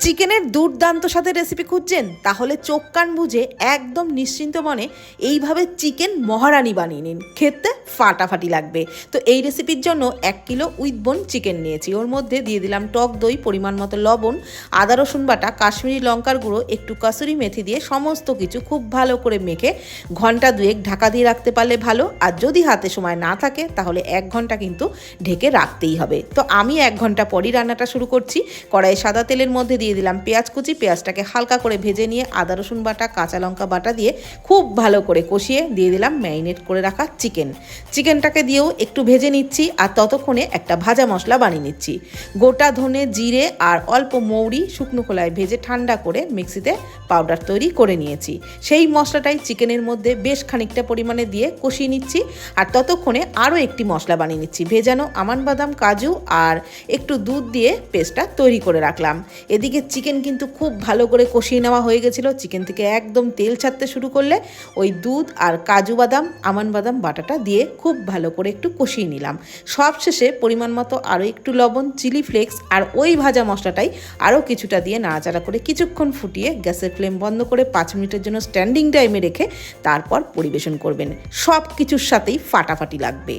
চিকেনের দুর্দান্ত স্বাদের রেসিপি খুঁজছেন? তাহলে চোখ কান বুঝে একদম নিশ্চিন্ত মনে এইভাবে চিকেন মহারানি বানিয়ে নিন, খেতে ফাটাফাটি লাগবে। তো এই রেসিপির জন্য 1 কিলো উইথ বোন চিকেন নিয়েছি। ওর মধ্যে দিয়ে দিলাম টক দই, পরিমাণ মতো লবণ, আদা রসুন বাটা, কাশ্মীরি লঙ্কার গুঁড়ো, একটু কাসুরি মেথি দিয়ে সমস্ত কিছু খুব ভালো করে মেখে ঘন্টা 2 ঢাকা দিয়ে রাখতে পারলে ভালো। আর যদি হাতে সময় না থাকে তাহলে 1 ঘন্টা কিন্তু ঢেকে রাখতেই হবে। তো আমি 1 ঘন্টা পরই রান্নাটা শুরু করছি। কড়াইয়ে সাদা তেলের মধ্যে দিয়ে দিলাম পেঁয়াজ কুচি। পেঁয়াজটাকে হালকা করে ভেজে নিয়ে আদা রসুন বাটা, কাঁচা লঙ্কা বাটা দিয়ে খুব ভালো করে কষিয়ে দিয়ে দিলাম ম্যারিনেট করে রাখা চিকেনটাকে দিয়েও একটু ভেজে নিচ্ছি। আর ততক্ষণে একটা ভাজা মশলা বানিয়ে নিচ্ছি। গোটা ধনে, জিরে আর অল্প মৌরি শুকনো খোলায় ভেজে ঠান্ডা করে মিক্সিতে পাউডার তৈরি করে নিয়েছি। সেই মশলাটাই চিকেনের মধ্যে বেশ খানিকটা পরিমাণে দিয়ে কষিয়ে নিচ্ছি। আর ততক্ষণে আরও একটি মশলা বানিয়ে নিচ্ছি। ভেজানো আমন্ড বাদাম, কাজু আর একটু দুধ দিয়ে পেস্টটা তৈরি করে রাখলাম। এদিকে চিকেন কিন্তু খুব ভালো করে কষিয়ে নেওয়া হয়ে গেছিলো। চিকেন থেকে একদম তেল ছাড়তে শুরু করলে ওই দুধ আর কাজু বাদাম, আমন্ড বাদাম বাটাটা দিয়ে খুব ভালো করে একটু কষিয়ে নিলাম। সব শেষে পরিমাণ মতো আরও একটু লবণ, চিলি ফ্লেক্স আর ওই ভাজা মশলাটাই আরও কিছুটা দিয়ে নাড়াচাড়া করে কিছুক্ষণ ফুটিয়ে গ্যাসের ফ্লেম বন্ধ করে 5 মিনিটের জন্য স্ট্যান্ডিং টাইমে রেখে তারপর পরিবেশন করবেন। সব কিছুর সাথেই ফাটাফাটি লাগবে।